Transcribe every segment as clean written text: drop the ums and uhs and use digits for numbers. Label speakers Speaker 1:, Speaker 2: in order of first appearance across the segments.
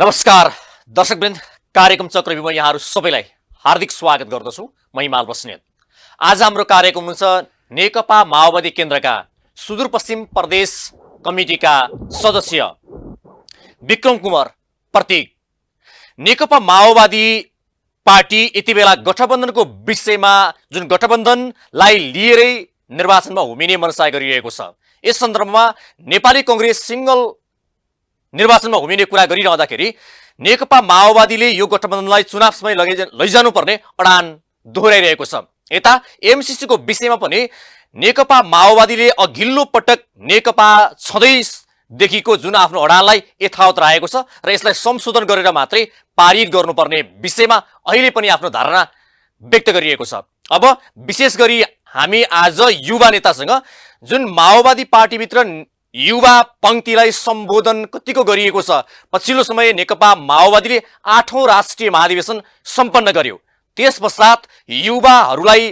Speaker 1: नमस्कार दर्शकवृन्द, कार्यक्रम चक्रव्यूहमा यहाँहरू सबैलाई हार्दिक स्वागत गर्दछु। म हिमाल बस्नेत। आज हाम्रो कार्यक्रम हुन्छ नेकपा माओवादी केन्द्रका सुदूरपश्चिम प्रदेश कमिटीका सदस्य विक्रम कुमार प्रतीक। नेकपा माओवादी पार्टी यति बेला गठबन्धनको विषयमा जुन गठबन्धनलाई लिएरै निर्वाचनमा हुमिने मनसाय गरिरहेको छ। यस सन्दर्भमा नेपाली कांग्रेस सिंगल निर्वाचनमा हुमिने कुरा गरिरहँदाखेरि नेकपा माओवादीले यो गठबन्धनलाई चुनावसम्म लैजानुपर्ने अडान दोहोर्याइरहेको छ। यता एमसीसीको विषयमा पनि नेकपा माओवादीले अघिल्लो पटक नेकपा छँदैदेखिको जुन आफ्नो अडानलाई यथावत राखेको छ र यसलाई संशोधन गरेर मात्रै पारित गर्नुपर्ने विषयमा अहिले पनि आफ्नो धारणा व्यक्त गरिएको छ। अब विशेष गरी हामी आज युवा नेतासँग जुन माओवादी पार्टीभित्र युवा पंक्तिलाई सम्बोधन कतिको गरिएको छ, पछिल्लो समय नेकपा माओवादीले 8औं राष्ट्रिय महाधिवेशन सम्पन्न गर्यो, त्यस पश्चात युवाहरूलाई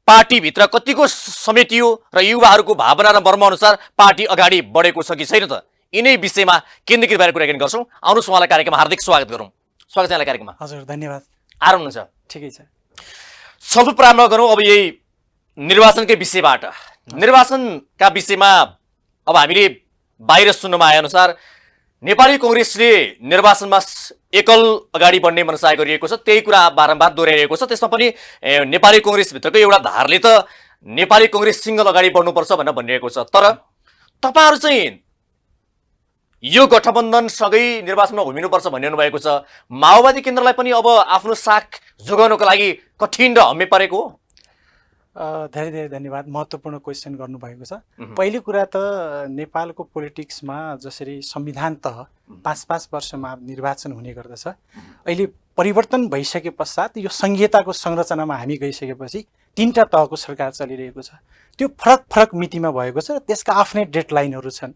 Speaker 1: पार्टीभित्र कतिको समेटियो र युवाहरूको भावना र मर्म अनुसार पार्टी अगाडि बढेको छ कि छैन त, यिनै विषयमा केन्द्रीकृत भएर कुराकानी गर्छौँ। आउनुहोस् उहाँलाई कार्यक्रममा हार्दिक स्वागत गरौँ। स्वागत छ यहाँलाई कार्यक्रममा।
Speaker 2: हजुर, धन्यवाद।
Speaker 1: आराम हुनुहुन्छ?
Speaker 2: ठिकै छ।
Speaker 1: छलफल प्रारम्भ गरौँ अब यही निर्वाचनकै विषयबाट। निर्वाचनका विषयमा अब हामीले बाहिर सुन्नमा आए अनुसार नेपाली कांग्रेसले निर्वाचनमा एकल अगाडि बढ्ने मनसाय गरिएको छ, त्यही कुरा बारम्बार दोहोर्याइएको छ। त्यसमा पनि नेपाली कांग्रेसभित्रको एउटा धारले त नेपाली कांग्रेस सिंगल अगाडि बढ्नुपर्छ भनेर भनिरहेको छ। तर तपाईहरु चाहिँ यो गठबन्धनसँगै निर्वाचनमा हुमिनुपर्छ भनिरहनु भएको छ। माओवादी केन्द्रलाई पनि अब आफ्नो साख जोगाउनको लागि कठिन र हम्मे परेको हो।
Speaker 2: धेरै धेरै धन्यवाद। महत्त्वपूर्ण क्वेसन गर्नुभएको छ। पहिलो कुरा त नेपालको पोलिटिक्समा जसरी संविधान तह 5-5 वर्षमा निर्वाचन हुने गर्दछ, अहिले परिवर्तन भइसके पश्चात यो संघीयताको संरचनामा हामी गइसकेपछि 3टा तहको सरकार चलिरहेको छ। त्यो फरक फरक मितिमा भएको छ र त्यसका आफ्नै डेडलाइनहरू छन्।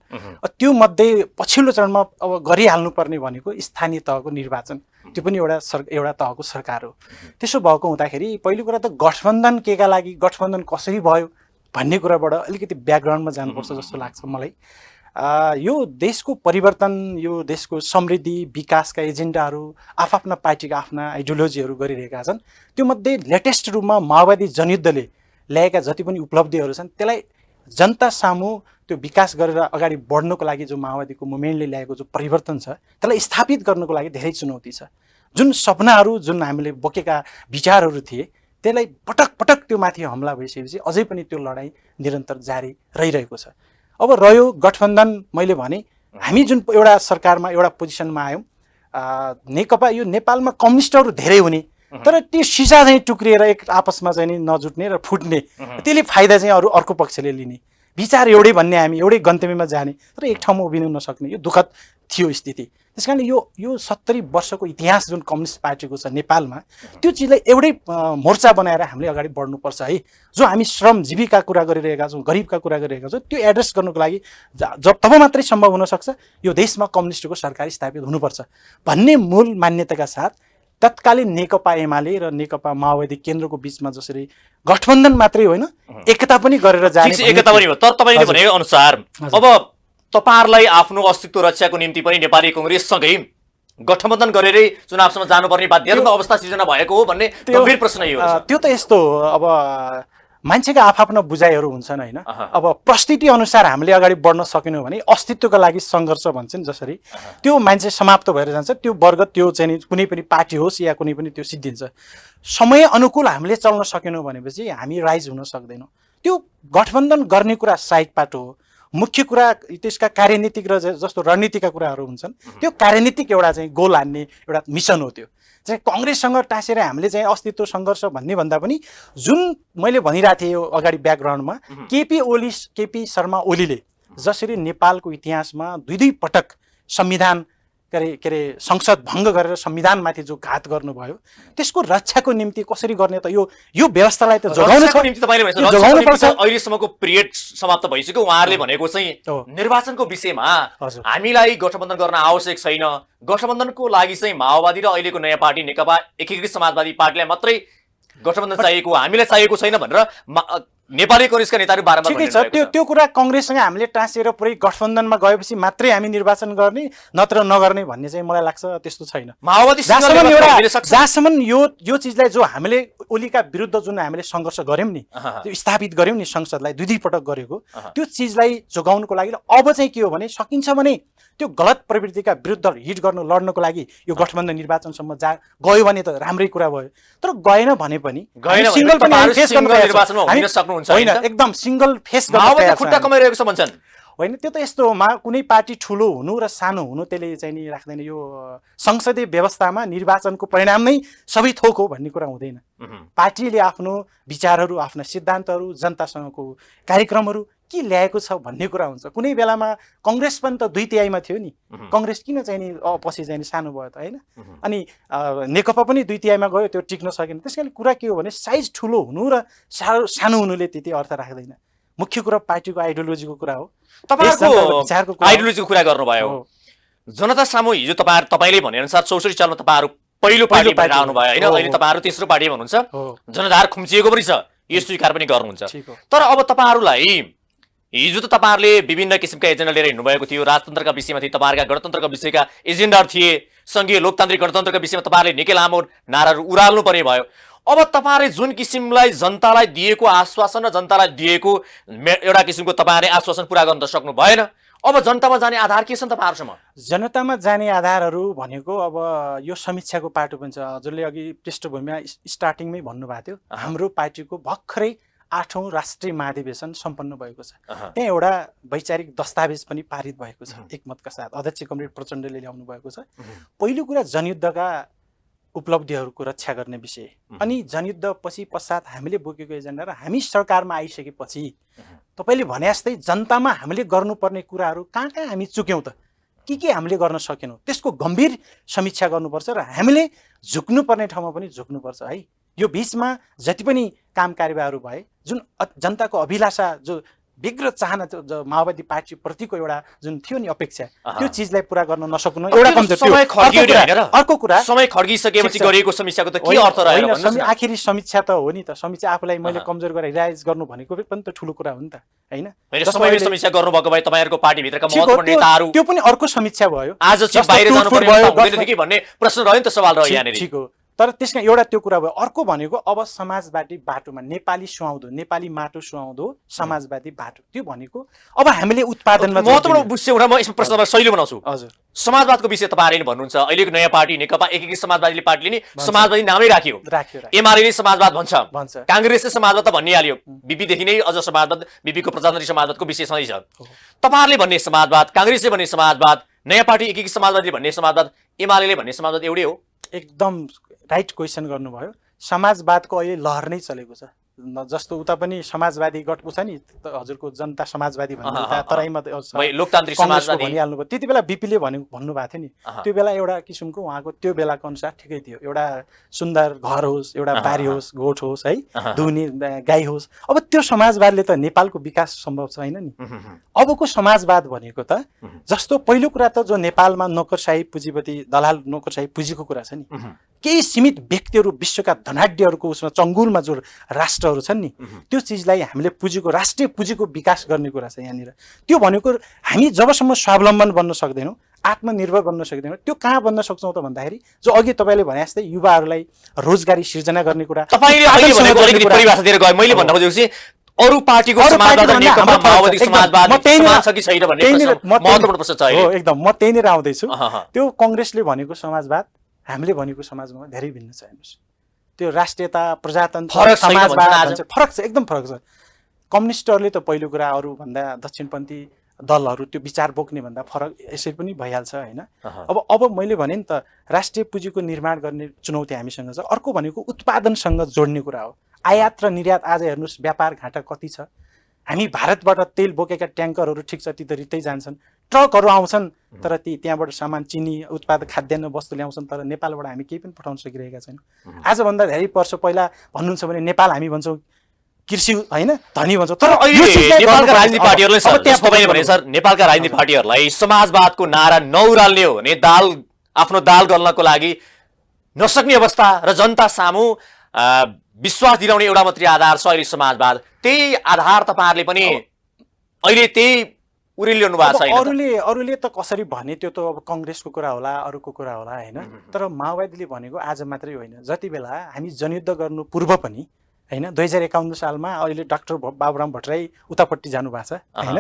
Speaker 2: त्यो मध्ये पछिल्लो चरणमा अब गरिहाल्नुपर्ने भनेको स्थानीय तहको निर्वाचन, त्यो पनि एउटा तहको सरकार हो। त्यसो भएको हुँदाखेरि पहिलो कुरा त गठबन्धन केका लागि, गठबन्धन कसरी भयो भन्ने कुराबाट अलिकति ब्याकग्राउन्डमा जानुपर्छ जस्तो लाग्छ मलाई। यो देशको परिवर्तन, यो देशको समृद्धि विकासका एजेन्डाहरू आफ्ना पार्टीका आफ्ना आइडियोलोजीहरू गरिरहेका छन्। त्यो मध्ये लेटेस्ट रूपमा माओवादी जनयुद्धले ल्याएका जति पनि उपलब्धिहरू छन् त्यसलाई जनता सामु त्यो विकास गरेर अगाडि बढ्नको लागि जो माओवादीको मुभमेन्टले ल्याएको जो परिवर्तन छ त्यसलाई स्थापित गर्नको लागि धेरै चुनौती छ। जुन सपनाहरू, जुन हामीले बोकेका विचारहरू थिए त्यसलाई पटक पटक त्यो माथि हमला भइसकेपछि अझै पनि त्यो लडाइँ निरन्तर जारी रहिरहेको छ। अब रह्यो गठबन्धन, मैले भने हामी जुन एउटा सरकारमा एउटा पोजिसनमा आयौँ, नेकपा यो नेपालमा कम्युनिस्टहरू धेरै हुने तर त्यो सिसा चाहिँ टुक्रिएर एक आपसमा चाहिँ नि नजुट्ने र फुट्ने, त्यसले फाइदा चाहिँ अर्को पक्षले लिने, विचार एउटै भन्ने, हामी एउटै गन्तव्यमा जाने तर एक ठाउँमा उभिनु नसक्ने, यो दुःखद थियो स्थिति। त्यसकारण यो 70 वर्षको इतिहास जुन कम्युनिस्ट पार्टीको छ नेपालमा, त्यो चिजलाई एउटै मोर्चा बनाएर हामीले अगाडि बढ्नुपर्छ है। जो हामी श्रम जीविका कुरा गरिरहेका छौँ, गरिबका कुरा गरिरहेका छौँ, त्यो एड्रेस गर्नको लागि तब मात्रै सम्भव हुनसक्छ यो देशमा कम्युनिस्टको सरकार स्थापित हुनुपर्छ भन्ने मूल मान्यताका साथ तत्कालीन नेकपा एमाले र नेकपा माओवादी केन्द्रको बीचमा जसरी गठबन्धन मात्रै होइन एकता पनि गरेर जाने,
Speaker 1: एकता पनि हो। तर तपाईँले भने अनुसार अब तपाईहरुलाई आफ्नो अस्तित्व रक्षाको निम्ति पनि नेपाली कांग्रेससँगै गठबन्धन गरेरै चुनावसम्म जानुपर्ने बाध्यतात्मक अवस्था सिर्जना भएको हो भन्ने गम्भीर प्रश्न यो हो।
Speaker 2: त्यो त यस्तो हो, अब मान्छेका आफ्ना बुझाइहरू हुन्छन् होइन। अब परिस्थिति अनुसार हामीले अगाडि बढ्न सकेनौँ भने अस्तित्वका लागि सङ्घर्ष भन्छन् जसरी, त्यो मान्छे समाप्त भएर जान्छ। त्यो वर्ग, त्यो चाहिँ कुनै पनि पार्टी होस् या कुनै पनि, त्यो सिद्धिन्छ। समय अनुकूल हामीले चल्न सकेनौँ भनेपछि हामी राइज हुन सक्दैनौँ। त्यो गठबन्धन गर्ने कुरा साइड पाटो हो। मुख्य कुरा त्यसका कार्यनीतिक र जस्तो रणनीतिका कुराहरू हुन्छन्, त्यो कार्यनीतिक एउटा चाहिँ गोल हान्ने एउटा मिसन हो। त्यो चाहिँ कांग्रेससँग टाँसेर हामीले चाहिँ अस्तित्व सङ्घर्ष भन्ने भन्दा पनि जुन मैले भनिरहेको थिएँ यो अगाडि ब्याकग्राउन्डमा, केपी शर्मा ओलीले जसरी नेपालको इतिहासमा दुई पटक संविधान के अरे संसद भङ्ग गरेर संविधानमाथि जो घात गर्नुभयो त्यसको रक्षाको निम्ति कसरी गर्ने त यो व्यवस्थालाई त जोगाउनको
Speaker 1: निम्ति तपाईले भनेको अहिलेसम्मको पिरियड समाप्त भइसक्यो। उहाँहरूले भनेको चाहिँ निर्वाचनको विषयमा हामीलाई गठबन्धन गर्न आवश्यक छैन, गठबन्धनको लागि चाहिँ माओवादी र अहिलेको नयाँ पार्टी नेकपा एकीकृत समाजवादी पार्टीलाई मात्रै गठबन्धन चाहिएको, हामीलाई चाहिएको छैन भनेर नेपाली कांग्रेसका नेताहरू बारम्बार
Speaker 2: ठिकै छ, त्यो कुरा काङ्ग्रेससँग हामीले टाँसिएर पुरै गठबन्धनमा गएपछि मात्रै हामी निर्वाचन गर्ने नत्र नगर्ने भन्ने चाहिँ मलाई लाग्छ त्यस्तो छैन।
Speaker 1: माओवादी
Speaker 2: जहाँसम्म यो चिजलाई जो हामीले ओलीका विरुद्ध जुन हामीले सङ्घर्ष गर्यौँ नि, त्यो स्थापित गर्यौँ नि संसदलाई दुई पटक गरेको, त्यो चिजलाई जोगाउनुको लागि अब चाहिँ के हो भने सकिन्छ भने त्यो गलत प्रवृत्तिका विरुद्ध हिट गर्नु लड्नको लागि यो गठबन्धन निर्वाचनसम्म गयो भने त राम्रै कुरा भयो। तर गएन भने पनि सिंगल होइन, एकदम सिंगल फेस गर्न
Speaker 1: खुट्टा कमाइरहेको छ भन्छन्।
Speaker 2: होइन, त्यो त यस्तो हो, कुनै पार्टी ठुलो हुनु र सानो हुनु त्यसले चाहिँ नि राख्दैन। यो संसदीय व्यवस्थामा निर्वाचनको परिणाम नै सबै थोक हो भन्ने कुरा हुँदैन। पार्टीले आफ्नो विचारहरू, आफ्ना सिद्धान्तहरू, जनतासँगको कार्यक्रमहरू के ल्याएको छ भन्ने कुरा हुन्छ। कुनै बेलामा काङ्ग्रेस पनि त 2/3 थियो नि, काङ्ग्रेस किन चाहिँ नि पछि चाहिँ नि सानो भयो त, होइन? अनि नेकपा पनि 2/3 गयो, त्यो टिक्न सकेन। त्यसकारण कुरा के हो भने साइज ठुलो हुनु र सानो हुनुले त्यति अर्थ राख्दैन। मुख्य कुरा पार्टीको आइडियोलोजीको कुरा हो,
Speaker 1: तपाईहरुको आइडियोलोजीको कुरा गर्नुभयो। जनता सामु हिजो तपाईले भने अनुसार 64 सालमा तपाईहरु पहिलो पार्टी भएर आउनु भयो, हैन? अहिले तपाईहरु तेस्रो पार्टी हुनुहुन्छ, जनताहरु खुम्चिएको पनि छ, यो स्वीकार पनि गर्नुहुन्छ। तर अब तपाईहरुलाई हिजो त तपाईहरुले विभिन्न किसिमका एजेन्डा लिएर हिँड्नु भएको थियो, राजतन्त्रका विषयमा थिए, तपाईहरुका गणतन्त्रका विषयका एजेन्डाहरु थिए, संघीय लोकतान्त्रिक गणतन्त्रका विषयमा तपाईहरुले निकै लामो नाराहरु उराल्नु पर्ने भयो। अब तपाईहरुले जुन किसिमलाई जनतालाई दिएको आश्वासन र जनतालाई दिएको एउटा किसिमको तपाईहरुले आश्वासन पूरा गर्न सक्नु भएन। अब जनतामा जाने आधार के छ तपाईहरुसम्म?
Speaker 2: जनतामा जाने आधारहरू भनेको अब यो समीक्षाको पाटो पनि छ। हजुरले अघि पृष्ठभूमिमा स्टार्टिङमै भन्नुभएको थियो, हाम्रो पार्टीको भर्खरै 8औं राष्ट्रिय महाधिवेशन सम्पन्न भएको छ। त्यहाँ एउटा वैचारिक दस्तावेज पनि पारित भएको छ एकमतका साथ, अध्यक्ष कमरेड प्रचण्डले ल्याउनु भएको छ। पहिलो कुरा जनयुद्धका उपलब्धिहरूको रक्षा गर्ने विषय, अनि जनयुद्ध पछि पश्चात हामीले बोकेको एजेन्डा र हामी सरकारमा आइसकेपछि तपाईले भने जस्तै जनतामा हामीले गर्नुपर्ने कुराहरू कहाँ कहाँ हामी चुक्यौँ त, के हामीले गर्न सकेनौँ, त्यसको गम्भीर समीक्षा गर्नुपर्छ र हामीले झुक्नुपर्ने ठाउँमा पनि झुक्नुपर्छ है। यो बीचमा जति पनि काम कार्यवाहीहरू भए, जुन जनताको अभिलाषा, जो व्यग्र चाहना, जो माओवादी पार्टी प्रतिको एउटा जुन थियो नि अपेक्षा, त्यो चिजलाई पूरा गर्न नसक्नु एउटा कमजोर थियो। अर्को कुरा समय
Speaker 1: खड्किसकेपछि गरिएको समीक्षाको त के अर्थ रह्यो?
Speaker 2: आखिरी समीक्षा त हो नि त, समीक्षा आफूलाई मैले कमजोर गरेर रिलाइज गर्नु भनेको पनि त ठुलो कुरा हो नि त, हैन?
Speaker 1: समयले समीक्षा गर्नुभएको भए तपाईहरुको पार्टी भित्रका महत्त्वपूर्ण नेताहरू,
Speaker 2: त्यो पनि अर्को समीक्षा भयो।
Speaker 1: आज चाहिँ बाहिर जानु पर्यो कि भन्ने प्रश्न रह्यो नि त, सवाल रह्यो यहाँनेरि।
Speaker 2: ठीक हो, तर त्यसमा एउटा त्यो कुरा भयो। अर्को भनेको अब समाजवादी बाटोमा नेपाली सुहाउँदो, नेपाली माटो सुहाउँदो समाजवादी बाटो, त्यो भनेको अब हामीले उत्पादनमा
Speaker 1: महत्त्वपूर्ण विषय हुँदा म यसमा प्रश्नमा शैली बनाउँछु।
Speaker 2: हजुर,
Speaker 1: समाजवादको विषय तपाईहरुले भन्नुहुन्छ। अहिलेको नयाँ पार्टी नेकपा एकीकृत समाजवादीले पार्टीले नि समाजवादी नामै राख्यो, एमाले समाजवाद भन्छ, कांग्रेसले समाजवाद त भनिहाल्यो, बीपीदेखि नै अझ समाजवाद, बीपीको प्रजातन्त्री समाजवादको विषय सधैँ छ। तपाईहरुले भन्ने समाजवाद, कांग्रेसले भन्ने समाजवाद, नयाँ पार्टी एकीकृत समाजवादीले भन्ने समाजवाद, एमाले भन्ने समाजवाद एउटै हो?
Speaker 2: एकदम राइट क्वेसन गर्नुभयो। समाजवादको अहिले लहर नै चलेको छ। जस्तो उता पनि समाजवादी गठको छ नि, हजुरको जनता समाजवादी भन्ने तराईमा
Speaker 1: लोकतान्त्रिक समाजवादी
Speaker 2: भनिहाल्नु भयो। त्यति बेला बीपीले भन्नुभएको थियो नि, त्यो बेला एउटा किसिमको उहाँको त्यो बेलाको अनुसार ठिकै थियो, एउटा सुन्दर घर होस्, एउटा बारी होस्, गोठ होस्, है, दुहुने गाई होस्। अब त्यो समाजवादले त नेपालको विकास सम्भव छैन नि। अबको समाजवाद भनेको त जस्तो पहिलो कुरा त जो नेपालमा नोकरशाही पुँजीपति दलाल नोकरशाही पुँजीको कुरा छ नि, केही सीमित व्यक्तिहरू विश्वका धनाढ्यहरूको उसमा चङ्गुलमा जो राष्ट्रहरू छन् नि, त्यो चिजलाई हामीले पुँजीको राष्ट्रिय पुँजीको विकास गर्ने कुरा छ यहाँनिर। त्यो भनेको हामी जबसम्म स्वावलम्बन बन्न सक्दैनौँ, आत्मनिर्भर बन्न सक्दैनौँ, त्यो कहाँ बन्न सक्छौँ त भन्दाखेरि जो अघि तपाईँले भने जस्तै युवाहरूलाई रोजगारी सिर्जना गर्ने कुरा।
Speaker 1: तपाईँले अहिले भनेको अलिकति परिभाषा दिएर गए, मैले भन्न खोजेको चाहिँ अरू पार्टीको समाजवाद र नेकपा माओवादी समाजवाद समान छ कि छैन भन्ने प्रश्न महत्त्वपूर्ण प्रश्न छ अहिले।
Speaker 2: एकदम म त्यहीँनिर आउँदैछु। त्यो कांग्रेसले भनेको समाजवाद, हामीले भनेको समाजमा धेरै भिन्न छ। हेर्नुहोस्, त्यो राष्ट्रियता, प्रजातन्त्र, समाजवाद फरक छ, एकदम फरक छ। कम्युनिस्टहरूले त पहिलो कुरा अरू भन्दा दक्षिणपन्थी दलहरू त्यो विचार बोक्ने भन्दा फरक यसरी पनि भइहाल्छ, होइन? अब मैले भने नि त राष्ट्रिय पुँजीको निर्माण गर्ने चुनौती हामीसँग छ। अर्को भनेको उत्पादनसँग जोड्ने कुरा हो। आयात र निर्यात आज हेर्नुहोस् व्यापार घाटा कति छ। हामी भारतबाट तेल बोकेका ट्याङ्करहरू ठिक छ ती त रित्तै जान्छन्, ट्रकहरू आउँछन्, तर त्यहाँबाट सामान चिनी उत्पाद खाद्यान्न वस्तु ल्याउँछन्, तर नेपालबाट हामी केही पनि पठाउन सकिरहेका छैनौँ। आजभन्दा धेरै वर्ष पहिला भन्नुहुन्छ भने नेपाल हामी भन्छौँ कृषि, होइन, धनी भन्छौँ। तर
Speaker 1: नेपालका राजनीतिक पार्टीहरूले तपाईँले भने सर, नेपालका राजनीतिक पार्टीहरूलाई समाजवादको नारा नउराल्ने हो भने आफ्नो दाल गल्नको लागि नसक्ने अवस्था र जनता सामु विश्वास दिलाउने एउटा मात्रै आधार छ अहिले समाजवाद, त्यही आधार तपाईँहरूले पनि अहिले त्यही उरिल्याउनु भएको छ होइन?
Speaker 2: अरूले त कसरी भने त्यो त अब कङ्ग्रेसको कुरा होला, अरूको कुरा होला होइन। तर माओवादीले भनेको आज मात्रै होइन, जति बेला हामी जनयुद्ध गर्नु पूर्व पनि होइन, 2051 सालमा अहिले डाक्टर बाबुराम भट्टराई उतापट्टि जानुभएको छ होइन,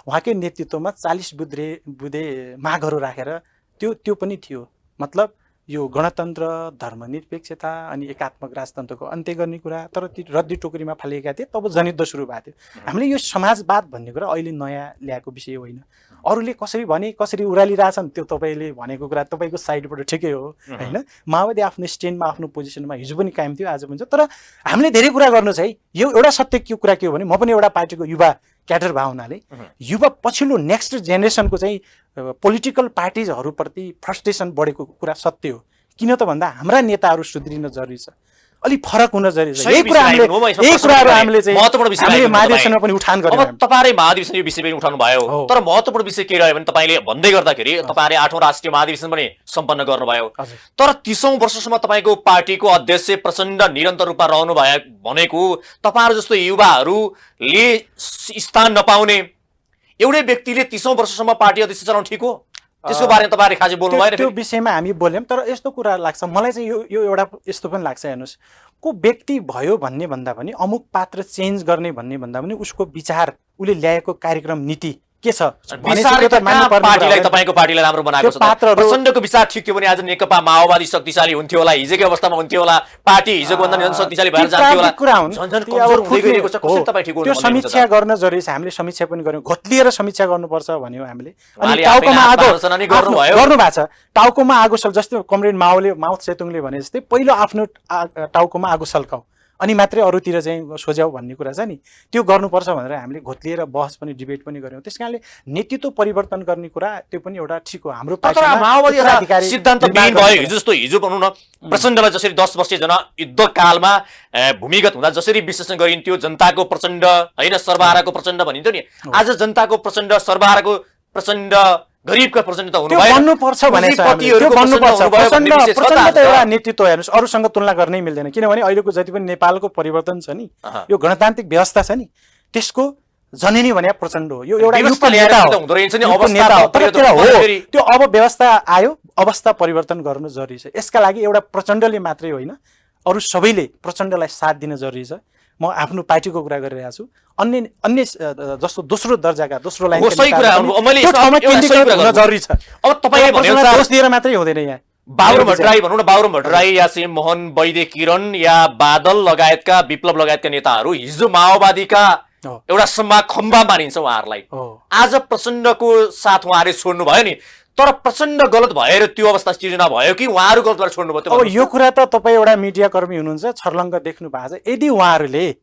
Speaker 2: उहाँकै नेतृत्वमा 40 बुँदे मागहरू राखेर त्यो पनि थियो। मतलब यो गणतन्त्र, धर्मनिरपेक्षता अनि एकात्मक राजतन्त्रको अन्त्य गर्ने कुरा, तर ती रद्दी टोकरीमा फालिएका थिए। तब जनयुद्ध सुरु भएको थियो। हामीले यो समाजवाद भन्ने कुरा अहिले नयाँ ल्याएको विषय होइन। अरूले कसरी भने कसरी उरालिरहेछन् त्यो तपाईँले भनेको कुरा तपाईँको साइडबाट ठिकै हो होइन। माओवादी आफ्नो स्ट्यान्डमा आफ्नो पोजिसनमा हिजो पनि कायम थियो, आज पनि छ। तर हामीले धेरै कुरा गर्नु छ है। यो एउटा सत्य कुरा के हो भने, म पनि एउटा पार्टीको युवा क्याडर भए हुनाले युवा पछिल्लो नेक्स्ट जेनेरेसनको चाहिँ पोलिटिकल पार्टिजहरूप्रति फ्रस्ट्रेसन बढेको कुरा सत्य हो। किन त भन्दा हाम्रा नेताहरू सुध्रिन जरुरी छ, अलिक फरक हुन जरुरी छ। यही कुराहरू हामीले चाहिँ महाधिवेशनमा पनि उठान गर्यौं।
Speaker 1: अब तपाईहरुले महाधिवेशन यो विषय पनि उठाउनु भयो, तर महत्त्वपूर्ण विषय के रह्यो भने तपाईले भन्दै गर्दाखेरि तपाईहरुले 8औं राष्ट्रिय महाधिवेशन पनि सम्पन्न गर्नुभयो। तर 30औं वर्षसम्म तपाईको पार्टीको अध्यक्ष प्रचण्ड निरन्तर रूपमा रहनु भयो भनेको तपाईहरु जस्तो युवाहरूले स्थान नपाउने एउटै व्यक्तिले 30औं वर्षसम्म पार्टी अध्यक्ष चलाउनु ठिक हो? त्यसको बारेमा तपाईहरुले खासै बोल्नु भएन।
Speaker 2: त्यो विषयमा हामी बोल्यौं, तर यस्तो कुरा लाग्छ मलाई चाहिँ यो एउटा यस्तो पनि लाग्छ, हेर्नुस्, को व्यक्ति भयो भन्ने भन्दा पनि अमुक पात्र चेन्ज गर्ने भन्ने भन्दा पनि उसको विचार, उसले ल्याएको कार्यक्रम नीति के छ
Speaker 1: पार्टीलाई, तपाईको पार्टीलाई राम्रो बनाएको छ। प्रचण्डको विचार ठिक थियो भने आज नेकपा माओवादी शक्तिशाली हुन्थ्यो होला, हिजोकै अवस्थामा हुन्थ्यो होला, पार्टी हिजोको भन्दा झन् शक्तिशाली भएर जान्थ्यो होला।
Speaker 2: त्यो समीक्षा गर्न जरुरी छ। हामीले समीक्षा पनि गर्यौं, घोत्लिएर समीक्षा गर्नुपर्छ भन्यो हामीले। अनि टाउकोमा आगो गर्नु भएको छ, टाउकोमा आगो सल, जस्तो कमरेड माओ सेतुङले भने जस्तै पहिलो आफ्नो टाउकोमा आगो सल्काऊ अनि मात्रै अरूतिर चाहिँ सोझ्याउ भन्ने कुरा छ नि, त्यो गर्नुपर्छ भनेर हामीले घोत्लिएर बहस पनि डिबेट पनि गर्यौं। त्यसकारणले नेतृत्व परिवर्तन गर्ने कुरा त्यो पनि एउटा ठिक हो। हाम्रो
Speaker 1: पार्टीमा माओवादी सिद्धान्तविहीन भयो। हिजो जस्तो हिजो भनौँ न, प्रचण्डलाई जसरी 10 वर्षीय जनयुद्धकालमा भूमिगत हुँदा जसरी विश्लेषण गरिन्थ्यो, जनताको प्रचण्ड होइन सर्वहाराको प्रचण्ड भनिन्थ्यो नि, आज जनताको प्रचण्ड सर्वहाराको प्रचण्ड गरीबका प्रचण्ड त हुनु भयो,
Speaker 2: भन्नुपर्छ भने त्यो भन्नुपर्छ। प्रचण्ड त एउटा नेतृत्व हेर्नुस्, अरूसँग तुलना गर्नै मिल्दैन। किनभने अहिलेको जति पनि नेपालको परिवर्तन छ नि, यो गणतान्त्रिक व्यवस्था छ नि, त्यसको जननी भने प्रचण्ड हो। यो एउटा युवा नेता हो, त्यो अब व्यवस्था आयो, अवस्था परिवर्तन गर्नु जरुरी छ। यसका लागि एउटा प्रचण्डले मात्रै होइन, अरू सबैले प्रचण्डलाई साथ दिन जरुरी छ। म आफ्नो पार्टीको कुरा गरिरहेको छु। अन्य जस्तो दोस्रो दर्जाका दोस्रो लाइन जरुरी छ।
Speaker 1: अब तपाईले भने
Speaker 2: दोष दिएर मात्रै हुँदैन। यहाँ
Speaker 1: बाबुराम भट्टराई भनौँ न, बाबुराम भट्टराई या सिंह मोहन वैद्य किरण या बादल लगायतका विप्लव लगायतका नेताहरू हिजो माओवादीका एउटा खम्बा मानिन्छ उहाँहरूलाई। आज प्रचण्डको साथ उहाँहरूले छोड्नु भयो नि, तर प्रचण्ड गलत भएर त्यो अवस्था सिर्जना भयो कि उहाँहरू गलत भएर छोड्नु भयो?
Speaker 2: अब यो कुरा त तपाईँ एउटा मिडिया कर्मी हुनुहुन्छ, छर्लङ्ग देख्नु भएको छ। यदि उहाँहरूले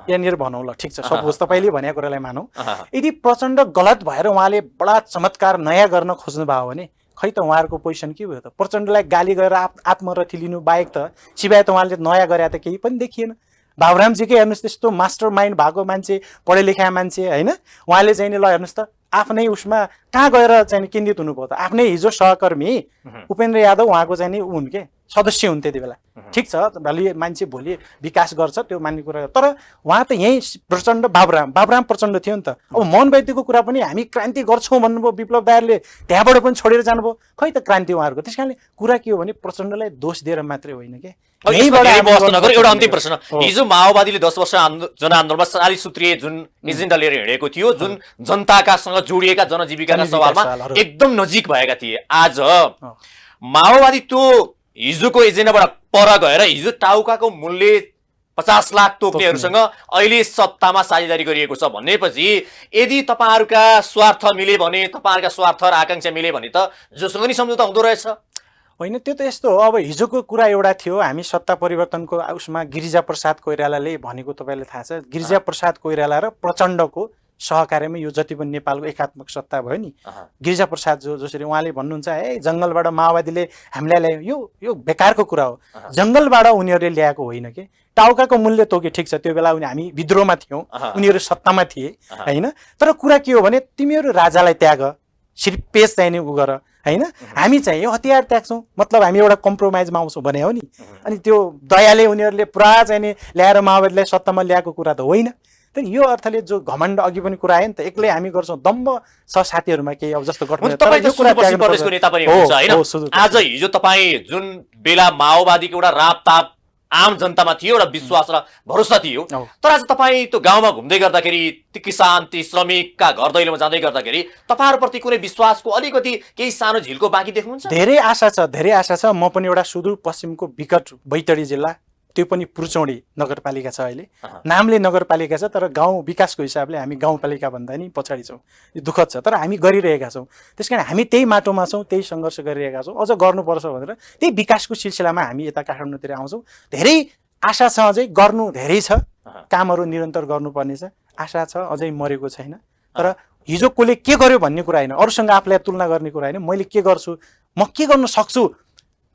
Speaker 2: यहाँनिर भनौँ ल, ठिक छ, सपोज तपाईँले भनेको कुरालाई मानौँ, यदि प्रचण्ड गलत भएर उहाँले बडा चमत्कार नयाँ गर्न खोज्नु भयो भने खै त उहाँहरूको पोजिसन के भयो त? प्रचण्डलाई गाली गरेर आत्मरथी लिनु बाहेक त सिवाय त उहाँले नयाँ गरे त केही पनि देखिएन। बाबुरामजीकै हेर्नुहोस्, त्यस्तो मास्टर माइन्ड भएको मान्छे, पढे लेखा मान्छे होइन, उहाँले चाहिँ नि ल हेर्नुहोस् त आफ्नै उसमा कहाँ गएर चाहिँ केन्द्रित हुनुभयो त? आफ्नै हिजो सहकर्मी उपेन्द्र यादव उहाँको चाहिँ नि हुन् के सदस्य हुन् त्यति बेला। ठिक छ, भोलि मान्छे भोलि विकास गर्छ, त्यो मान्ने कुरा, तर उहाँ त यहीँ प्रचण्ड बाबुराम प्रचण्ड थियो नि त। अब मोहन वैद्यको कुरा पनि हामी क्रान्ति गर्छौँ भन्नुभयो, विप्लव दायरले त्यहाँबाट पनि छोडेर जानुभयो, खै त क्रान्ति उहाँहरूको। त्यस कारणले कुरा के हो भने प्रचण्डलाई दोष दिएर मात्रै होइन के।
Speaker 1: एउटा अन्तिम प्रश्न, हिजो माओवादीले 10 वर्ष जनआन्दोलनमा 40 सूत्रीय जुन एजेन्डा लिएर हिँडेको थियो, जुन जनताकासँग जोडिएका जनजीविकाका सवालमा एकदम नजिक भएका थिए, आज माओवादी त्यो हिजोको एजेन्डाबाट पर गएर हिजो टाउकाको मूल्य 50 लाख तोक्नेहरूसँग अहिले सत्तामा साझेदारी गरिएको छ भनेपछि यदि तपाईहरुका स्वार्थ मिले भने, तपाईहरुका स्वार्थ र आकांक्षा मिले भने त जोसँग नि सम्झौता हुँदो रहेछ
Speaker 2: होइन? त्यो त यस्तो हो। अब हिजोको कुरा एउटा थियो, हामी सत्ता परिवर्तनको उसमा गिरिजा प्रसाद कोइरालाले भनेको तपाईँलाई थाहा छ, गिरिजा प्रसाद कोइराला र प्रचण्डको सहकार्यमा यो जति पनि नेपालको एकात्मक सत्ता भयो नि, गिरिजा प्रसाद जसरी उहाँले भन्नुहुन्छ है जङ्गलबाट माओवादीले हामीलाई ल्यायो, यो बेकारको कुरा हो। जङ्गलबाट उनीहरूले ल्याएको होइन के, टाउकाको मूल्य तोके, ठिक छ, त्यो बेला हामी विद्रोहमा थियौँ, उनीहरू सत्तामा थिए होइन। तर कुरा के हो भने तिमीहरू राजालाई त्याग, सिर्फ पेस चाहिने उ गर, होइन हामी चाहिँ हतियार त्याग्छौँ मतलब हामी एउटा कम्प्रोमाइजमा आउँछौँ भने हो नि अनि त्यो दयाले उनीहरूले पुरा चाहिँ नि ल्याएर माओवादीलाई सत्तामा ल्याएको कुरा त होइन तर यो अर्थले जो घमण्ड अघि पनि कुरा आयो नि त एक्लै हामी गर्छौँ दम्ब छ साथीहरूमा केही अब जस्तो
Speaker 1: हुन्छ तपाईँ त सुदूरपश्चिम प्रदेशको नेता पनि हुनुहुन्छ हैन आज हिजो तपाईँ जुन बेला माओवादीको एउटा रापताप आम जनतामा थियो एउटा विश्वास र भरोसा थियो तर आज तपाईँ त्यो गाउँमा घुम्दै गर्दाखेरि ती किसान ती श्रमिकका घर दैलोमा जाँदै गर्दाखेरि तपाईँहरूप्रति कुनै विश्वासको अलिकति केही सानो झिल्को बाँकी देख्नुहुन्छ
Speaker 2: धेरै आशा छ म पनि एउटा सुदूरपश्चिमको विकट बैतडी जिल्ला त्यो पनि पुर्चौडी नगरपालिका छ अहिले नामले नगरपालिका छ तर गाउँ विकासको हिसाबले हामी गाउँपालिका भन्दा नि पछाडि छौँ यो दुःखद छ तर हामी गरिरहेका छौँ त्यसकारण हामी त्यही माटोमा छौँ त्यही सङ्घर्ष गरिरहेका छौँ अझ गर्नुपर्छ भनेर त्यही विकासको सिलसिलामा हामी यता काठमाडौँतिर आउँछौँ धेरै आशा छ अझै गर्नु धेरै छ कामहरू निरन्तर गर्नुपर्ने छ आशा छ अझै मरेको छैन तर हिजो कसले के गर्यो भन्ने कुरा होइन अरूसँग आफूलाई तुलना गर्ने कुरा होइन मैले के गर्छु म के गर्न सक्छु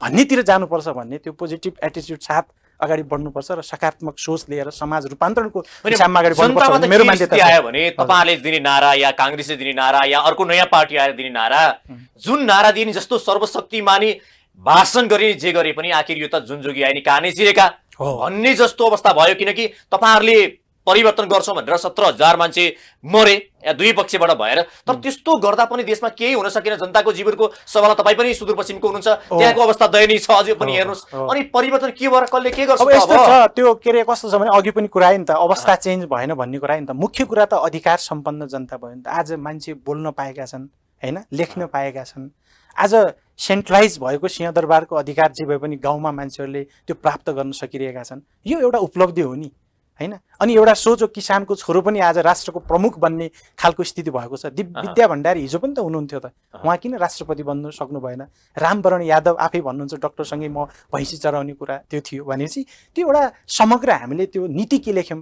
Speaker 2: भन्नेतिर जानुपर्छ भन्ने त्यो पोजिटिभ एटिट्युड साथ अगाडि बढ्नुपर्छ र सकारात्मक सोच लिएर समाज रूपान्तरणको हिसाबमा अगाडि बढ्नुपर्छ भन्ने मेरो मान्यता छ।
Speaker 1: आयो भने तपाईहरुले दिने नारा या कांग्रेसले दिने नारा या अर्को नयाँ पार्टी आएर दिने नारा जुन नारा दिने जस्तो सर्वशक्तिमानी भाषण गर्ने जे गरे पनि आखिर यो त जुनजुगी आइनी कानै चिरेका भन्ने जस्तो अवस्था भयो किनकि तपाईहरुले परिवर्तन गर्छौं भनेर 17,000 मान्छे मरे या दुई पक्षबाट भएर तर त्यस्तो गर्दा पनि देशमा केही हुन सकेन जनताको जीवनको सवाल तपाई पनि सुदूरपश्चिमको हुनुहुन्छ त्यहाँको अवस्था दयनीय छ अझै पनि हेर्नुस् अनि परिवर्तन के भएर कसले के गर्छ
Speaker 2: अब यस्तो छ त्यो के रे कस्तो छ भने अघि पनि कुरा आयो नि त अवस्था चेन्ज भएन भन्ने कुरा आयो नि त मुख्य कुरा त अधिकार सम्पन्न जनता भयो नि त आज मान्छे बोल्न पाएका छन् हैन लेख्न पाएका छन् आज सेन्ट्रलाइज भएको सिंहदरबारको अधिकार जे भए पनि गाउँमा मान्छेहरूले त्यो प्राप्त गर्न सकिरहेका छन् यो एउटा उपलब्धि हो नि हैन अनि एउटा सोझो किसानको छोरो पनि आज राष्ट्रको प्रमुख बन्ने खालको स्थिति भएको छ विद्या भण्डारी हिजो पनि त हुनुहुन्थ्यो त उहाँ किन राष्ट्रपति बन्न सक्नु भएन रामवरण यादव आफै भन्नुहुन्छ डाक्टरसँगै म भैँसी चराउने कुरा त्यो थियो भनेपछि त्यो एउटा समग्र हामीले त्यो नीति के लेख्यौँ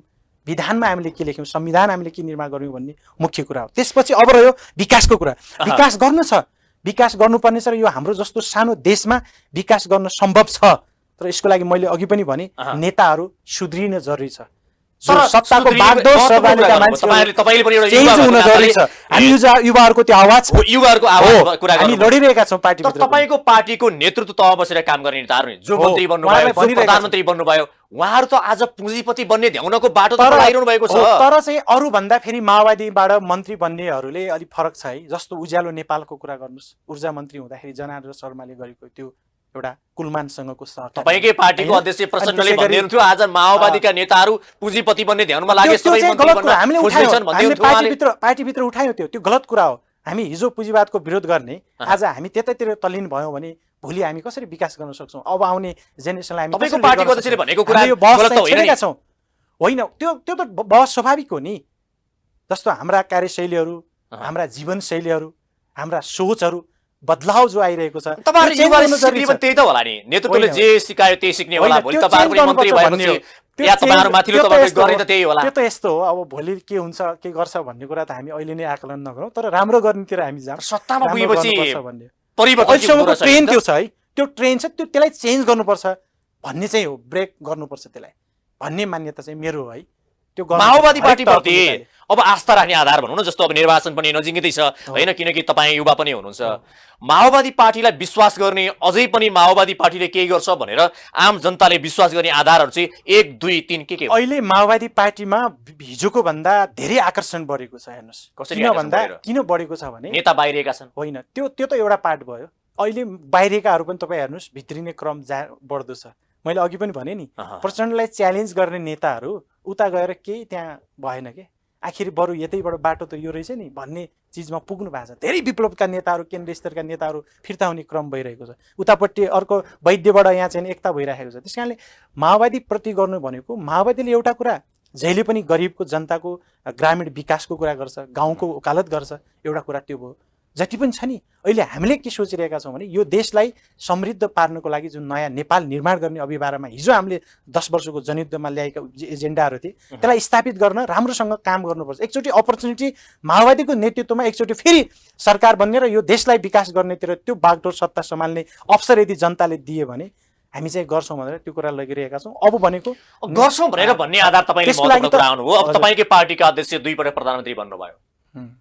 Speaker 2: विधानमा हामीले के लेख्यौँ संविधान हामीले के निर्माण गर्यौँ भन्ने मुख्य कुरा हो। त्यसपछि अब रह्यो विकासको कुरा विकास गर्नु छ विकास गर्नुपर्ने छ र यो हाम्रो जस्तो सानो देशमा विकास गर्न सम्भव छ तर यसको लागि मैले अघि पनि भने नेताहरू सुध्रिन जरुरी छ सत्ताको बागडोर सभाका मान्छेहरु तपाईले पनि एउटा युवा हुन जरुरी छ हामी युवाहरुको त्यो आवाज
Speaker 1: युवाहरुको आवाज कुरा
Speaker 2: हामी लडिरहेका छौं पार्टी भित्र
Speaker 1: तपाईको पार्टीको नेतृत्व तहमा बसेर काम गर्ने नेताहरु नि जो मन्त्री बन्नुभयो जो प्रधानमन्त्री बन्नुभयो उहाँहरु त आज पुँजीपति बन्ने ध्याउनको बाटो त लागिरहनु भएको छ
Speaker 2: तर चाहिँ अरु भन्दा फेरि माओवादीबाट मन्त्री बन्नेहरुले अलि फरक छ है जस्तो उज्यालो नेपालको कुरा गर्नुस् ऊर्जा मन्त्री हुँदाखेरि जनार्दन शर्माले गरेको त्यो एउटा कुलमानसँगको सहयोग
Speaker 1: तपाईकै पार्टीको अध्यक्ष प्रचण्डले भन्नुहुन्थ्यो आज माओवादीका नेताहरु पुँजीपति बन्ने ध्यानमा लागे सबै मन्त्री बन्न
Speaker 2: हामीले उठायौं पार्टी भित्र उठायौं त्यो गलत कुरा हो। हामी हिजो पुँजीवादको विरोध गर्ने आज हामी त्यतैतिर तल्लीन भयौं भने भोलि हामी कसरी विकास गर्न सक्छौं अब आउने जेनेरेसनलाई हामी
Speaker 1: तपाईको पार्टीको अध्यक्षले भनेको कुरा
Speaker 2: गलत त होइन त्यो त बहुत स्वाभाविक हो नि जस्तो हाम्रा कार्यशैलीहरु हाम्रा जीवनशैलीहरु हाम्रा सोचहरु बदलाव जो आइरहेको छ
Speaker 1: तपाईहरुले युवाले सिक्ने पनि त्यही त होला नि नेतृत्वले जे सिकायो त्यही सिक्ने होला भोलि तपाईहरु पनि मन्त्री भएपछि या तपाईहरु माथिल्लो तपाईको गर्ने त त्यही होला।
Speaker 2: त्यो त यस्तो हो अब भोलि के हुन्छ के गर्छ भन्ने कुरा त हामी अहिले नै आकलन नगरौँ तर राम्रो गर्नेतिर हामी जाऊँ
Speaker 1: सत्तामा पुगेपछि
Speaker 2: परिवर्तनको ट्रेन त्यो छ है त्यो ट्रेन छ त्यो त्यसलाई चेन्ज गर्नुपर्छ भन्ने चाहिँ हो ब्रेक गर्नुपर्छ त्यसलाई भन्ने मान्यता चाहिँ मेरो हो है। त्यो
Speaker 1: माओवादी पार्टीप्रति अब आस्था राख्ने आधार भनौँ न जस्तो अब निर्वाचन पनि नजिकै छ हैन किनकि तपाई युवा पनि हुनुहुन्छ माओवादी पार्टीलाई विश्वास गर्ने अझै पनि माओवादी पार्टीले के गर्छ भनेर आम जनताले विश्वास गर्ने आधारहरु चाहिँ 1 2 3 के
Speaker 2: अहिले माओवादी पार्टीमा हिजोको भन्दा धेरै आकर्षण बढेको छ हेर्नुस् किन बढेको छ भने
Speaker 1: नेता बाहिरिएका छन्
Speaker 2: होइन त्यो त एउटा पार्ट भयो अहिले बाहिरिएकाहरु पनि तपाई हेर्नुस् भित्रिने क्रम बढ्दो छ। मैले अघि पनि भने नि प्रचण्डलाई च्यालेन्ज गर्ने नेताहरु उता गएर केही त्यहाँ भएन के आखिर बरु यतैबाट बाटो त यो रहेछ नि भन्ने चीजमा पुग्नु भएको छ। धेरै विप्लवका नेताहरु केन्द्रीय स्तरका नेताहरु फिर्ता हुने क्रम भइरहेको छ उतापट्टि अर्को वैद्यबाट यहाँ चाहिँ एकता भइरहेको छ। त्यसकारणले माओवादी प्रति गर्नु भनेको माओवादीले एउटा कुरा जहिले पनि गरिबको जनताको ग्रामीण विकासको कुरा गर्छ गाउँको वकालत गर्छ एउटा कुरा त्यो भयो। जति पनि छ नि अहिले हामीले के सोचिरहेका छौँ भने यो देशलाई समृद्ध पार्नको लागि जुन नयाँ नेपाल निर्माण गर्ने अभियानमा हिजो हामीले 10 वर्षको जनयुद्धमा ल्याएका एजेन्डाहरू थिए त्यसलाई स्थापित गर्न राम्रोसँग काम गर्नुपर्छ। एकचोटि अपर्च्युनिटी माओवादीको नेतृत्वमा एकचोटि फेरि सरकार बन्ने र यो देशलाई विकास गर्नेतिर त्यो बागडोर सत्ता सम्हाल्ने अवसर यदि जनताले दिए भने हामी चाहिँ गर्छौं भनेर त्यो कुरा लगिरहेका छौं। अब भनेको
Speaker 1: गर्छौं भनेर भन्ने आधार तपाईले महत्त्वपूर्ण कुरा आउनु हो। अब तपाईकै पार्टीका अध्यक्ष 2 पटक प्रधानमन्त्री बन्नुभयो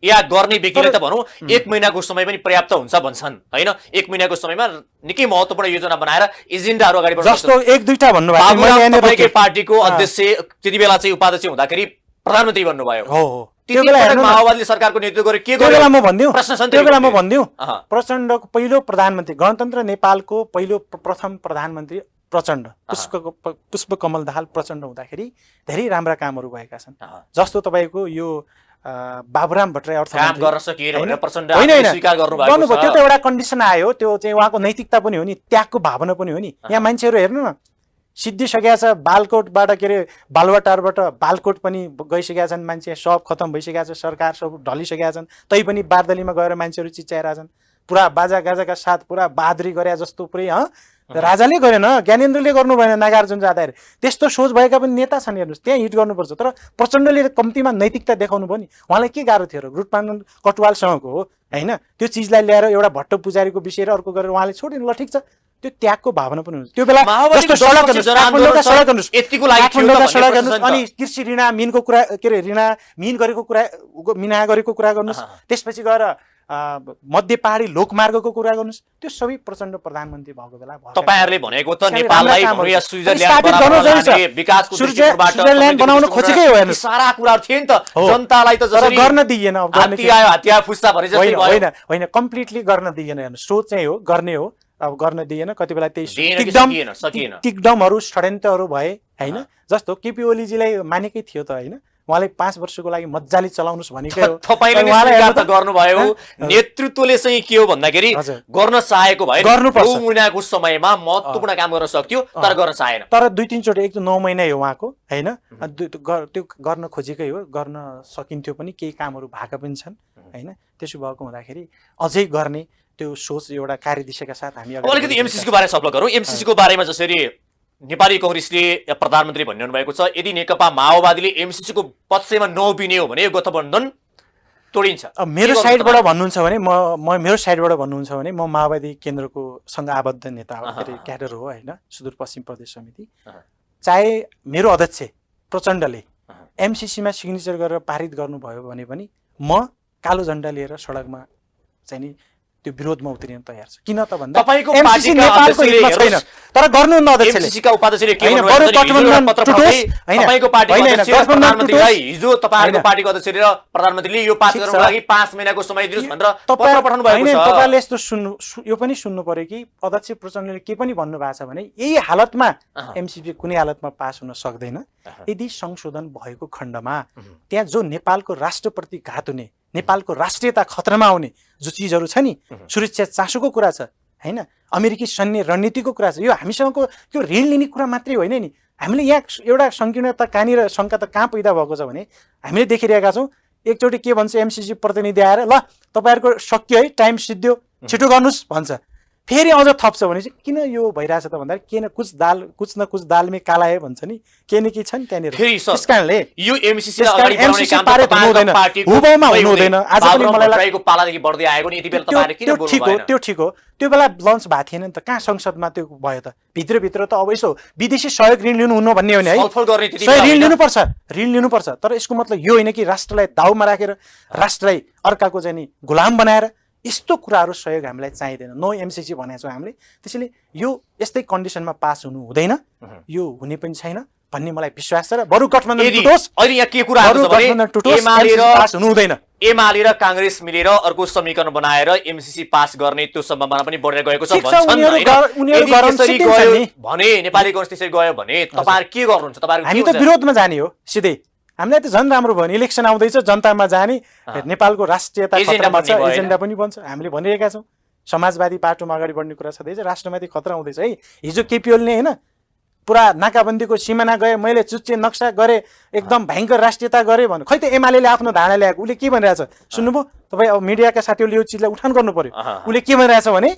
Speaker 1: या गर्ने व्यक्तिले त भनौँ 1 महिनाको समय पनि पर्याप्त हुन्छ भन्छन् हैन। 1 महिनाको समयमा निकै महत्त्वपूर्ण योजना बनाएर एजेन्डाहरू अगाडि बढाउनु
Speaker 2: जस्तो 1-2टा भन्नुभएको
Speaker 1: तपाईँकै पार्टीको अध्यक्ष त्यति बेला चाहिँ उपाध्यक्ष हुँदाखेरि प्रधानमन्त्री बन्नुभयो।
Speaker 2: हो
Speaker 1: त्यो बेला माओवादीले सरकारको नेतृत्व गरे के गर्यो?
Speaker 2: म भनिदिउँ त्यो बेला म भनिदिउँ प्रचण्डको पहिलो प्रधानमन्त्री गणतन्त्र नेपालको पहिलो प्रथम प्रधानमन्त्री प्रचण्ड पुष्पकमल दाहाल प्रचण्ड हुँदाखेरि धेरै राम्रा कामहरू भएका छन्। जस्तो तपाईँको यो बाबुराम भट्टराई
Speaker 1: काम गर्न सकिएन भनेर प्रचण्ड स्वीकार
Speaker 2: गर्नुभयो। त्यो त एउटा कन्डिसन आयो, त्यो चाहिँ उहाँको नैतिकता पनि हो नि, त्यागको भावना पनि हो नि। यहाँ मान्छेहरू हेर्नु न सिद्धिसकेका छ, बालकोटबाट के अरे बालुवाटारबाट बालकोट पनि गइसकेका छन्, मान्छे सब खतम भइसकेका छ, सरकार सब ढलिसकेका छन्, तैपनि बारदलीमा गएर मान्छेहरू चिच्याइरहेछन्, पुरा बाजागाजाका साथ पुरा बहादुरी गरे जस्तो पुरै राजाले गरेन, ज्ञानेन्द्रले गर्नु भएन, नागार्जुन जाँदाखेरि त्यस्तो सोच भएका पनि नेता छन्। हेर्नुहोस् त्यहाँ हिट गर्नुपर्छ। तर प्रचण्डले कम्तीमा नैतिकता देखाउनु भयो नि। उहाँलाई के गाह्रो थियो र रुटपान कटुवालसँगको हो होइन, त्यो चिजलाई ल्याएर एउटा भट्ट पुजारीको विषय र अर्को गरेर उहाँले छोडिदिनु, ल ठिक छ, त्यो त्यागको भावना पनि हुन्छ। त्यो बेला अनि कृषि ऋण मिनको कुरा के अरे ऋण मिन गरेको कुरा मिना गरेको कुरा गर्नुहोस्, त्यसपछि गएर मध्य पहाडी लोकमार्गको कुरा गर्नुहोस्, त्यो सबै प्रचण्ड प्रधानमन्त्री भएको बेला
Speaker 1: तपाईहरुले भनेको त नेपाललाई भनौँ या स्विजरल्यान्ड
Speaker 2: बनाउन खोजेकै हो। हेर्नुस्
Speaker 1: सारा कुराहरु थिए नि त, जनतालाई त जसरी
Speaker 2: गर्न दिएन,
Speaker 1: हतिया फुस्ता भरे जस्तै भयो।
Speaker 2: होइन होइन कम्प्लिटली गर्न दिएन। हेर्नुस् सोच चाहिँ हो, गर्ने हो, अब गर्न दिएन। कति बेला त्यही टिकडमहरू षड्यन्त्रहरू भए होइन। जस्तो केपी ओलीजीलाई मानेकै थियो त होइन, उहाँले 5 वर्षको लागि मजाले चलाउनुस् भनेकै हो।
Speaker 1: तपाईले स्वीकार त गर्नुभयो, नेतृत्वले चाहिँ के हो भन्दाखेरि गर्न चाहेको भए 9 महिनाको समयमा महत्त्वपूर्ण काम गर्न सक्थ्यो, तर गर्न चाहेन।
Speaker 2: तर 2-3 चोटि, एक त 9 महिना हो उहाँको हैन, त्यो गर्न खोजेकै हो, गर्न सकिन्थ्यो पनि, केही कामहरू भएका पनि छन् हैन। त्यसो भएको हुँदाखेरि अझै गर्ने त्यो सोच एउटा कार्यदिशाका साथ हामी
Speaker 1: अलिकति एमसीसी को बारेमा सफल गरौँ। एमसीसी को बारेमा जसरी नेपाली कांग्रेसले प्रधानमन्त्री भनिरहनु भएको छ, यदि नेकपा माओवादीले एमसीसी को पक्षमा नउभिने हो भने यो गठबन्धन तोडिन्छ।
Speaker 2: मेरो साइडबाट भन्नुहुन्छ भने मेरो साइडबाट भन्नुहुन्छ भने म माओवादी केन्द्रको सँग आबद्ध नेता हो, क्याडर हो हैन, सुदूरपश्चिम प्रदेश समिति। चाहे मेरो अध्यक्ष प्रचण्डले एमसीसीमा सिग्नेचर गरेर पारित गर्नुभयो भने पनि म कालो झण्डा लिएर सडकमा चाहिँ नि त्यो विरोधमा उत्रिन तयार छ। किन त भन्दा
Speaker 1: तपाईको पार्टीका अध्यक्षले छैन,
Speaker 2: तर गर्नु न अध्यक्षले
Speaker 1: एमसीसी का उपाध्यक्षले के भन्नुभयो भने पत्र पठाउँदै तपाईको पार्टीको अध्यक्ष प्रधानमन्त्रीलाई हिजो तपाईहरुको पार्टीको अध्यक्षले र प्रधानमन्त्रीले यो पास गर्नको लागि 5 महिनाको समय दिनुस् भनेर पत्र पठाउनु भएको छ।
Speaker 2: तपाईले यस्तो सुन्नु, यो पनि सुन्नु पर्यो कि अध्यक्ष प्रचण्डले के पनि भन्नु भएको छ भने यही हालतमा एमसीसी कुनै हालतमा पास हुन सक्दैन यदि संशोधन भएको खण्डमा त्यहाँ जो नेपालको राष्ट्रप्रति घात हुने, नेपालको राष्ट्रियता खतरामा आउने जो चिजहरू छ नि, सुरक्षा चासोको कुरा छ हैन, अमेरिकी सैन्य रणनीतिको कुरा छ, यो हामीसँगको त्यो ऋण लिने कुरा मात्रै होइन नि। हामीले यहाँ एउटा संकीर्णता कहाँनिर शङ्का त कहाँ पैदा भएको छ भने हामीले देखिरहेका छौँ, एकचोटि के भन्छ एमसीसी प्रतिनिधि आएर ल तपाईहरुको सक्यो है, टाइम सिद्धियो, छिटो गर्नुस् भन्छ, फेरि अझ थप्छ भने चाहिँ किन यो भइरहेछ त भन्दा किन कुछ न कुछ दालमै काला है भन्छ नि, के न के छ नि त्यहाँनिर। त्यसकारणले
Speaker 1: यो एमसीसी अगाडि बढाउने काम त पार्टीको
Speaker 2: हुँदैन हुँदैन। आज पनि मलाई
Speaker 1: लागेको पालादेखि बढ्दै आएको नि, यति बेला तपाईहरुले किन बोल्नु भएन?
Speaker 2: त्यो ठिक हो, त्यो बेला लन्च भएको थिएन नि त, कहाँ संसदमा त्यो भयो त? भित्र त अब यसो विदेशी सहयोग ऋण लिनु हुन्न भन्ने हो नि है, ऋण लिनुपर्छ। तर यसको मतलब यो होइन कि राष्ट्रलाई दाउमा राखेर राष्ट्रलाई अर्काको चाहिँ नि गुलाम बनाएर यस्तो कुराहरू सहयोग हामीलाई चाहिँदैन। नो एमसीसी भनेको छौँ हामीले। त्यसैले यो यस्तै कन्डिसनमा पास हुनु हुँदैन, यो हुने पनि छैन भन्ने मलाई विश्वास छ। र बरु गठबन्धन टुटोस्,
Speaker 1: अहिले यहाँ के कुरा आउँछ भने
Speaker 2: पास हुनु हुँदैन।
Speaker 1: एमाले र कांग्रेस मिलेर अर्को समीकरण बनाएर एमसीसी पास गर्ने त्यो सम्भावना पनि बढेर गएको छ भन्छन् भने नेपाली कांग्रेस त्यसरी गयो भने तपाईहरु के गर्नुहुन्छ? तपाईहरु
Speaker 2: हामी त विरोधमा जाने हो सिधै। हामीलाई त झन् राम्रो भयो नि, इलेक्सन आउँदैछ, जनतामा जाने, नेपालको राष्ट्रियता खतरामा छ, एजेन्डा पनि बन्छ। हामीले भनिरहेका छौँ समाजवादी पाटोमा अगाडि बढ्ने कुरा छँदैछ, राष्ट्रमाथि खतरा आउँदैछ है। हिजो केपी ओलीले हैन पुरा नाकाबन्दीको सिमाना गए, मैले चुच्चे नक्सा गरे, एकदम भयङ्कर राष्ट्रियता गरे भन्नु, खै त एमाले आफ्नो धारणा ल्याएको। उसले के भनिरहेछ सुन्नुभयो तपाईँ? अब मिडियाका साथीहरूले यो चिजलाई उठान गर्नु पर्यो। उसले के भनिरहेछ भने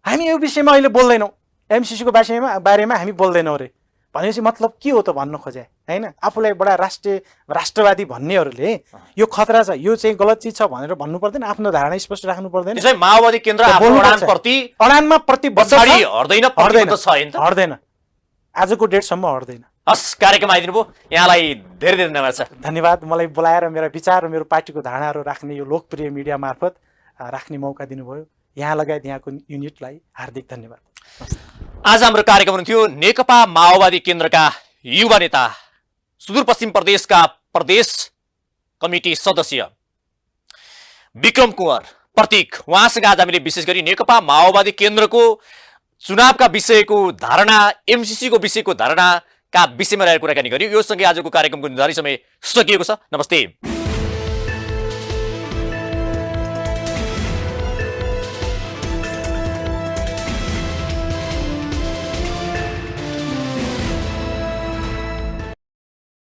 Speaker 2: हामी यो विषयमा अहिले बोल्दैनौँ, एमसीसी को बारेमा हामी बोल्दैनौँ अरे भनेपछि मतलब के हो त भन्न खोजे हैन? आफूलाई बडा राष्ट्रवादी भन्नेहरूले यो खतरा छ, यो चाहिँ गलत चिज छ भनेर भन्नु पर्दैन, आफ्नो धारणा स्पष्ट राख्नु पर्दैन।
Speaker 1: त्यसै माओवादी केन्द्र
Speaker 2: अडानमा प्रतिबद्ध
Speaker 1: हट्दैन।
Speaker 2: हट्दैन, आजको डेटसम्म हट्दैन।
Speaker 1: हस्, कार्यक्रम आइदिनु भयो, यहाँलाई धेरै धेरै धन्यवाद छ।
Speaker 2: धन्यवाद। मलाई बोलाएर मेरा विचार र मेरो पार्टीको धारणाहरू राख्ने यो लोकप्रिय मिडिया मार्फत राख्ने मौका दिनुभयो। यहाँ लगायत यहाँको युनिटलाई हार्दिक धन्यवाद।
Speaker 1: आज हाम्रो कार्यक्रम हुन्थ्यो नेकपा माओवादी केन्द्रका युवा नेता, सुदूरपश्चिम प्रदेशका प्रदेश कमिटी सदस्य विक्रम कुँवर प्रतीक, उहाँसँग आज हामीले विशेष गरी नेकपा माओवादी केन्द्रको चुनावका विषयको धारणा, एमसीसीको विषयको धारणाका विषयमा रहेर कुराकानी गर्यो। यो सँगै आजको कार्यक्रमको निर्धारित समय सकिएको छ। नमस्ते।